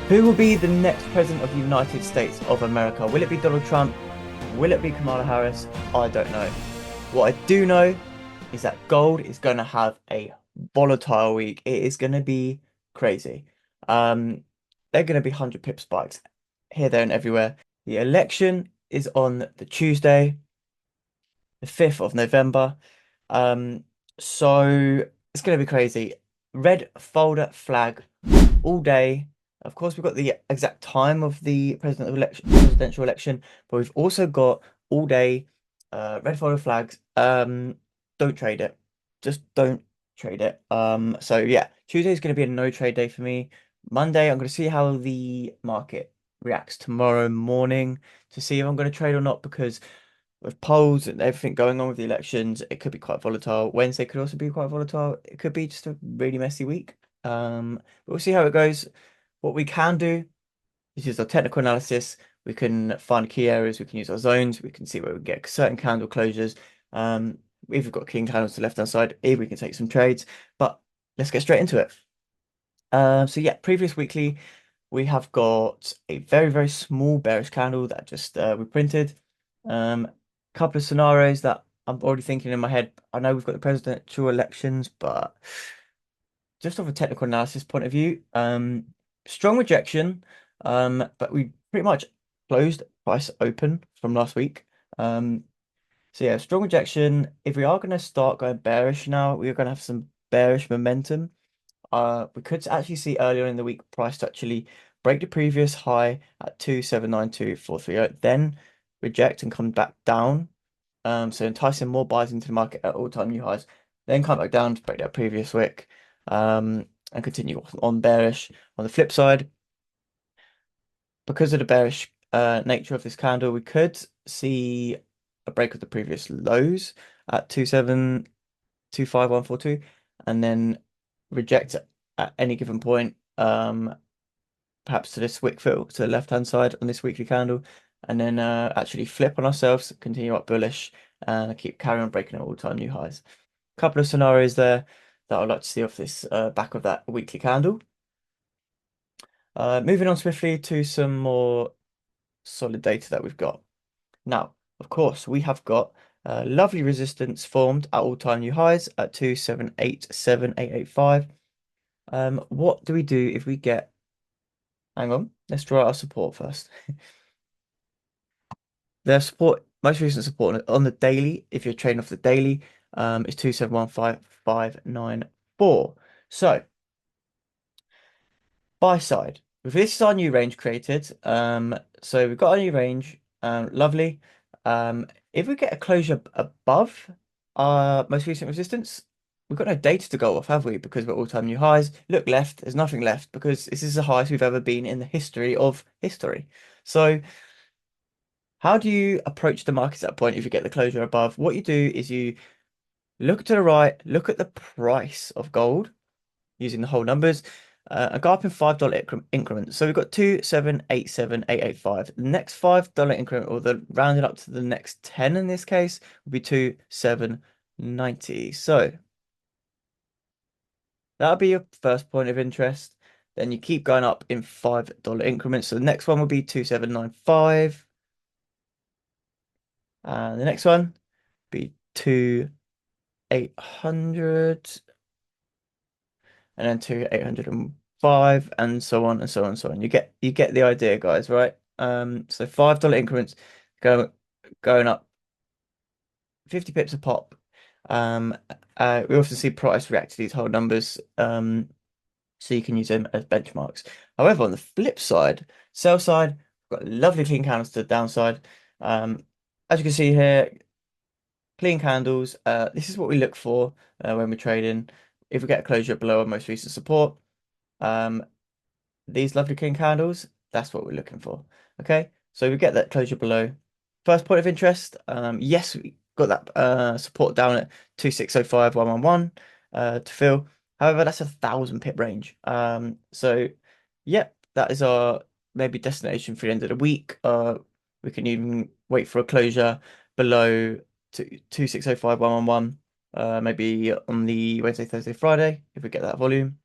Who will be the next president of the United States of America? Will it be Donald Trump? Will it be Kamala Harris? I don't know. What I do know is that gold is going to have a volatile week. It is going to be crazy. Um, they're going to be 100 pip spikes here, there, and everywhere. The election is on the Tuesday, the 5th of November. Um, so it's going to be crazy. Red folder flag all day. Of course, we've got the exact time of the presidential election, but we've also got all day red folder flags. Don't trade it. Just don't trade it. So yeah, Tuesday is going to be a no trade day for me. Monday, I'm going to see how the market reacts tomorrow morning to see if I'm going to trade or not because with polls and everything going on with the elections, it could be quite volatile. Wednesday could also be quite volatile. It could be just a really messy week. But we'll see how it goes. What we can do is use our technical analysis. We can find key areas. We can use our zones. We can see where we get certain candle closures. If we've got king candles to the left-hand side, here we can take some trades. But let's get straight into it. So yeah, previous weekly, we have got a very, very small bearish candle that just we printed. Couple of scenarios that I'm already thinking in my head. I know we've got the presidential elections, but just off a technical analysis point of view, strong rejection. But we pretty much closed price open from last week. So yeah, strong rejection. If we are going to start going bearish now, we are going to have some bearish momentum. We could actually see earlier in the week price to actually break the previous high at 2792430, then reject and come back down. So enticing more buyers into the market at all-time new highs, then come back down to break that previous wick, and continue on bearish. On the flip side, because of the bearish nature of this candle, we could see a break of the previous lows at 2725142, and then reject at any given point, perhaps to this wick fill to the left-hand side on this weekly candle, and then actually flip on ourselves, continue up bullish, and keep carrying on breaking all-time new highs. A couple of scenarios there that I'd like to see off this back of that weekly candle. Moving on swiftly to some more solid data that we've got. Now, of course, we have got lovely resistance formed at all-time new highs at 2787885. What do we do if we get, hang on, let's draw out our support first. Their support, most recent support on the daily, if you're trading off the daily, is 2715594. So, buy side. This is our new range created. So we've got a new range. Lovely. If we get a closure above our most recent resistance, we've got no data to go off, have we? Because we're all-time new highs. Look left, there's nothing left because this is the highest we've ever been in the history of history. So how do you approach the markets at that point if you get the closure above? What you do is you look to the right, look at the price of gold using the whole numbers, and go up in $5 increments. So we've got 2787885. The next $5 increment, or the rounded up to the next 10 in this case, would be 2790. So that'll be your first point of interest. Then you keep going up in $5 increments. So the next one will be 2795. And the next one be 2800, and then 2805, and so on and so on and so on. You get the idea, guys, right? So $5 increments going up 50 pips a pop. We also see price react to these whole numbers, so you can use them as benchmarks. However, on the flip side, sell side, we've got lovely clean candles to the downside. As you can see here, clean candles. This is what we look for when we're trading. If we get a closure below our most recent support, these lovely clean candles, that's what we're looking for. Okay, so we get that closure below. First point of interest, yes, we got that support down at 2605111 to fill. However, that's 1,000 pip range. So yep, that is our maybe destination for the end of the week. We can even wait for a closure below 2605111, maybe on the Wednesday, Thursday, Friday, if we get that volume.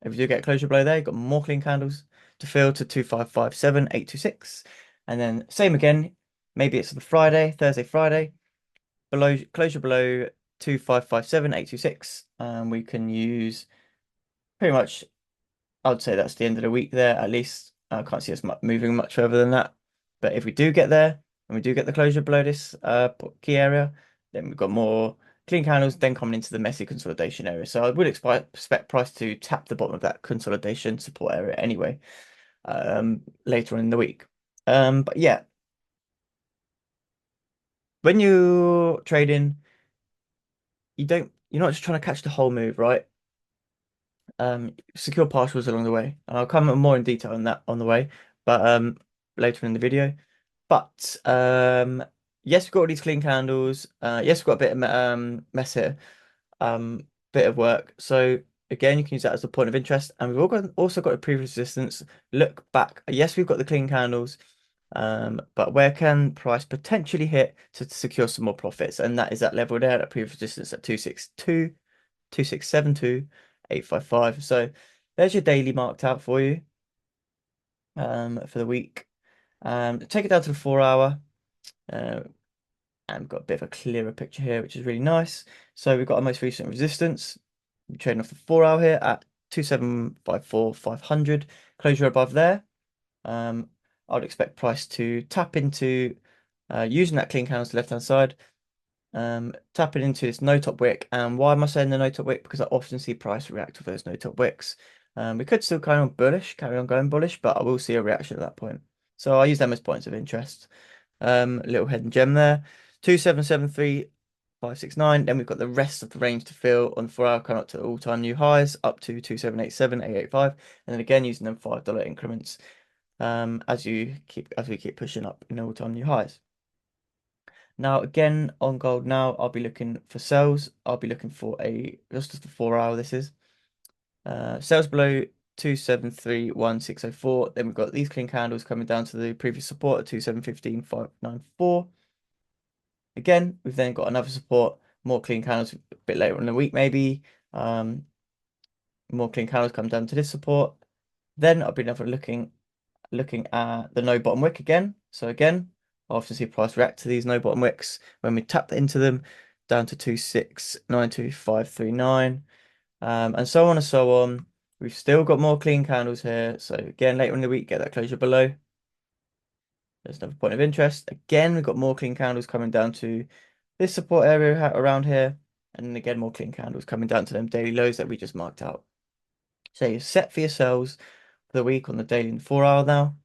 If you do get closure below there, you've got more clean candles to fill to 2557, 826. And then same again, maybe it's the Friday, Thursday, Friday, below closure below 2557, 826. And we can use pretty much, I'd say that's the end of the week there at least. I can't see us moving much further than that. But if we do get there and we do get the closure below this key area, then we've got more clean candles then coming into the messy consolidation area. So I would expect price to tap the bottom of that consolidation support area anyway, later on in the week. But yeah, when you're trading, you're not just trying to catch the whole move, right? Secure partials along the way. And I'll come more in detail on that on the way, but later in the video. But yes, we've got all these clean candles. Yes, we've got a bit of mess here, bit of work. So again, you can use that as a point of interest. And we've also got a previous resistance. Look back. Yes, we've got the clean candles. But where can price potentially hit to secure some more profits? And that is that level there, that previous resistance at 262, 2672, 855. So there's your daily marked out for you for the week. Take it down to the 4 hour. And we've got a bit of a clearer picture here, which is really nice. So we've got our most recent resistance. We're trading off the 4 hour here at 2754, 500. Closure above there. I would expect price to tap into using that clean candle to the left hand side. Tapping into this no top wick. And why am I saying the no top wick? Because I often see price react with those no top wicks. We could still carry on bullish, carry on going bullish, but I will see a reaction at that point. So I use them as points of interest. Little hidden gem there. 2773, 569. Then we've got the rest of the range to fill on the 4 hour, coming up to all-time new highs, up to 2787, 885. And then again using them $5 increments as we keep pushing up in all-time new highs. Now again on gold now, I'll be looking for sells. I'll be looking for just the 4 hour this is. Sells below 2731,604. Then we've got these clean candles coming down to the previous support at 2715, 594. Again, we've then got another support, more clean candles a bit later in the week maybe. More clean candles come down to this support. Then I'll be looking at the no bottom wick again. So again, I often see price react to these no bottom wicks when we tap into them down to 2692,539, and so on and so on. We've still got more clean candles here. So again, later in the week, get that closure below. There's another point of interest. Again, we've got more clean candles coming down to this support area around here. And then again, more clean candles coming down to them daily lows that we just marked out. So you're set for yourselves for the week on the daily and 4 hour now.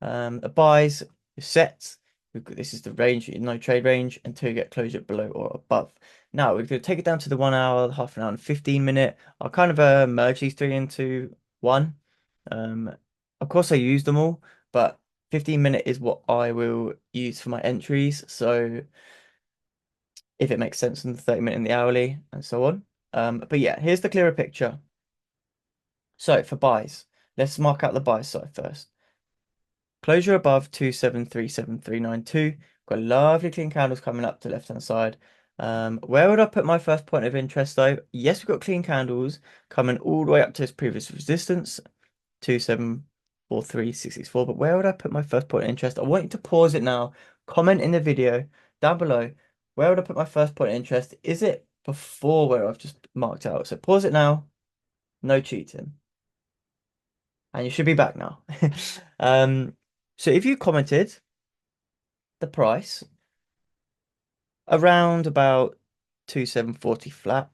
The buys is set. This is the range, no trade range until you get closure below or above. Now we're going to take it down to the 1 hour, half an hour, and 15 minute. I'll kind of merge these three into one. Of course, I use them all, but 15 minute is what I will use for my entries. So if it makes sense in the 30 minute and the hourly and so on. But yeah, here's the clearer picture. So for buys, let's mark out the buy side first. Closure above 2737,392. Got lovely clean candles coming up to the left hand side. Where would I put my first point of interest though? Yes, we've got clean candles coming all the way up to its previous resistance, 2743,664. But where would I put my first point of interest? I want you to pause it now. Comment in the video down below. Where would I put my first point of interest? Is it before where I've just marked out? So pause it now. No cheating. And you should be back now. So if you commented the price around about 2740 flat,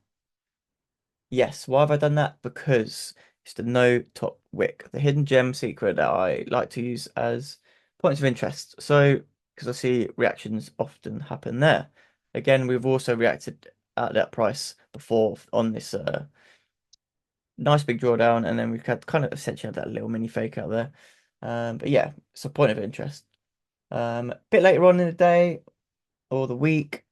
yes, why have I done that? Because it's the no top wick, the hidden gem secret that I like to use as points of interest. So because I see reactions often happen there. Again, we've also reacted at that price before on this nice big drawdown, and then we've had kind of essentially had that little mini fake out there. But yeah, it's a point of interest. A bit later on in the day or the week,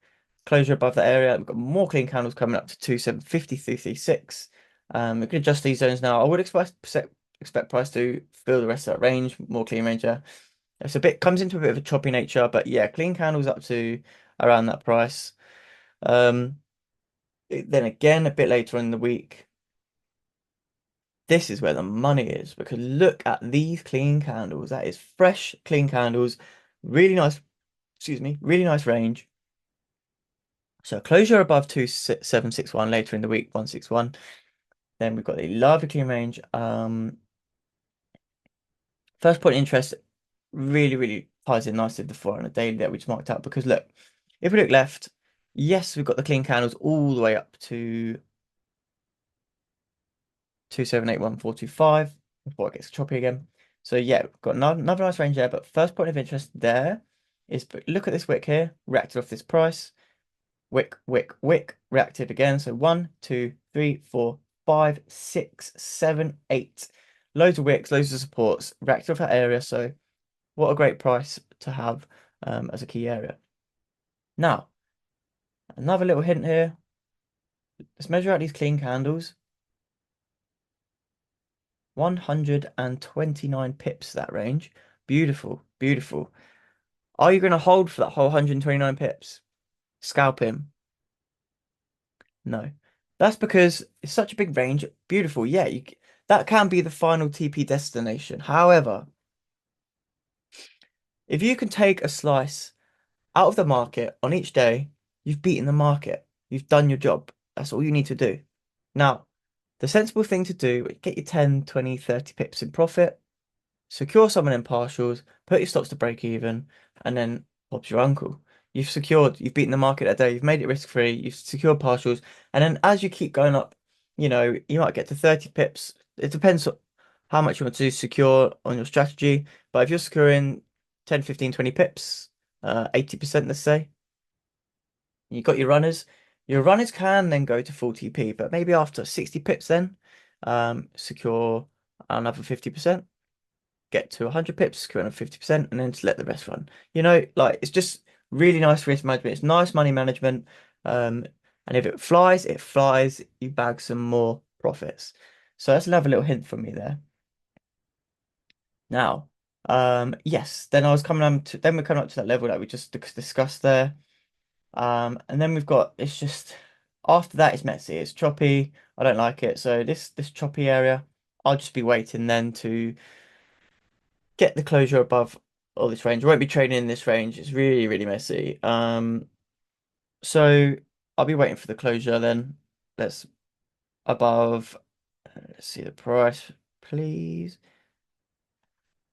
closure above that area. We've got more clean candles coming up to 2750, 336. We can adjust these zones now. I would expect price to fill the rest of that range, more clean range there. It's a bit comes into a bit of a choppy nature, but yeah, clean candles up to around that price. Then again, a bit later in the week, this is where the money is because look at these clean candles. That is fresh, clean candles. Really nice, excuse me, really nice range. So closure above 2761 later in the week, 161. Then we've got the lovely clean range. First point of interest really, really ties in nicely with the 4 on a daily that we just marked out because look, if we look left, yes, we've got the clean candles all the way up to 2781.425 before it gets choppy again. So yeah, we've got another nice range there, but first point of interest there is look at this wick here, reacted off this price, wick, wick, wick, reacted again. So 1, 2, 3, 4, 5, 6, 7, 8. Loads of wicks, loads of supports, reacted off that area. So what a great price to have as a key area. Now, another little hint here. Let's measure out these clean candles. 129 pips, that range. Beautiful, beautiful. Are you going to hold for that whole 129 pips? Scalp him? No. That's because it's such a big range. Beautiful. Yeah, that can be the final TP destination. However, if you can take a slice out of the market on each day, you've beaten the market. You've done your job. That's all you need to do. Now, the sensible thing to do, get your 10, 20, 30 pips in profit, secure someone in partials, put your stops to break even, and then Bob's your uncle. You've beaten the market that day, you've made it risk-free, you've secured partials, and then as you keep going up, you might get to 30 pips. It depends on how much you want to secure on your strategy, but if you're securing 10, 15, 20 pips, 80%, let's say, you got your runners. Your runners can then go to full TP, but maybe after 60 pips then, secure another 50%, get to 100 pips, secure another 50%, and then just let the rest run. Like it's just really nice risk management. It's nice money management. And if it flies, you bag some more profits. So that's another little hint from me there. Now, yes, then we're coming up to that level that we just discussed there. And then it's just after that it's messy, it's choppy. I don't like it. So this choppy area, I'll just be waiting then to get the closure above all this range. I won't be trading in this range. It's really, really messy. So I'll be waiting for the closure then. Let's above. Let's see the price, please.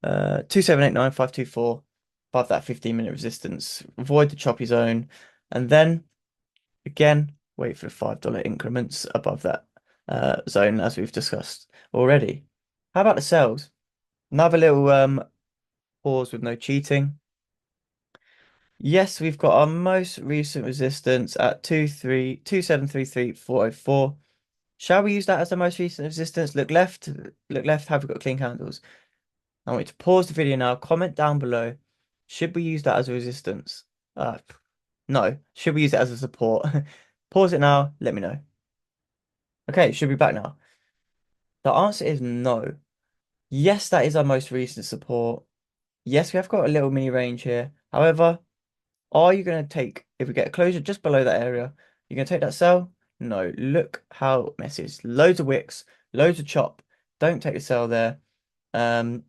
2789524 above that 15-minute resistance. Avoid the choppy zone, and then again wait for the $5 increments above that zone as we've discussed already. How about the sells? Another little pause with no cheating. Yes, we've got our most recent resistance at 2733.404. Shall we use that as the most recent resistance? Look left, have we got clean candles? I want you to pause the video now, comment down below. Should we use that as a resistance? No. Should we use it as a support? Pause it now, let me know. Okay, should be back now. The answer is no. Yes, that is our most recent support. Yes, we have got a little mini range here. However, are you going to take, if we get a closure just below that area, you're going to take that sell? No. Look how messy it is. Loads of wicks, loads of chop. Don't take the sell there. So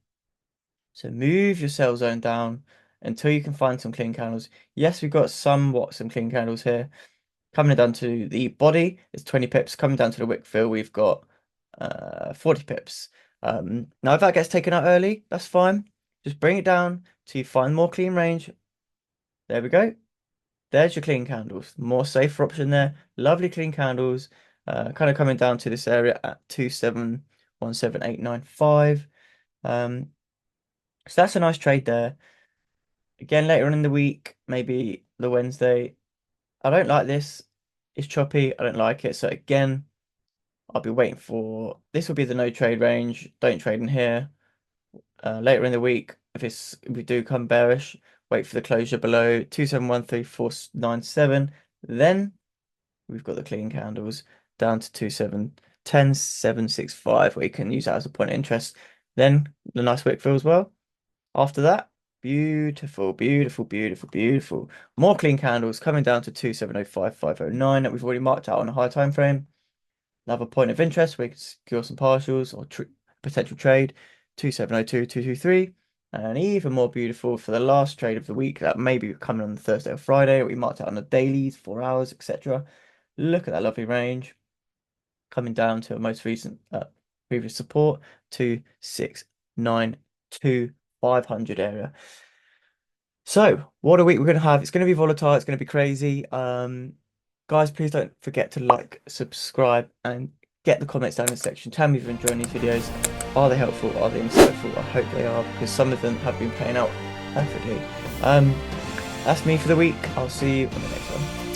move your sell zone down until you can find some clean candles. Yes, we've got somewhat some clean candles here. Coming down to the body, it's 20 pips. Coming down to the wick fill, we've got 40 pips. Now, if that gets taken out early, that's fine. Just bring it down till you find more clean range. There we go. There's your clean candles. More safer option there. Lovely clean candles. Kind of coming down to this area at 2717895. So that's a nice trade there. Again, later on in the week, maybe the Wednesday. I don't like this. It's choppy. I don't like it. So again, I'll be waiting for this will be the no trade range. Don't trade in here. Later in the week, if we do come bearish, wait for the closure below 2713.497. Then we've got the clean candles down to 2710.765, where you can use that as a point of interest. Then the nice wick fill as well. After that, beautiful, beautiful, beautiful, beautiful. More clean candles coming down to 2705.509 that we've already marked out on a high time frame. Another point of interest, we can secure some partials or potential trade, 2702, 223. And even more beautiful for the last trade of the week, that may be coming on Thursday or Friday. We marked it on the dailies, 4 hours, etc. Look at that lovely range coming down to a most recent previous support, 2692, 500 area. So, what a week we're going to have. It's going to be volatile. It's going to be crazy. Guys, please don't forget to like, subscribe, and get the comments down in the section. Tell me if you're enjoying these videos. Are they helpful? Are they insightful? I hope they are, because some of them have been playing out perfectly. That's me for the week. I'll see you on the next one.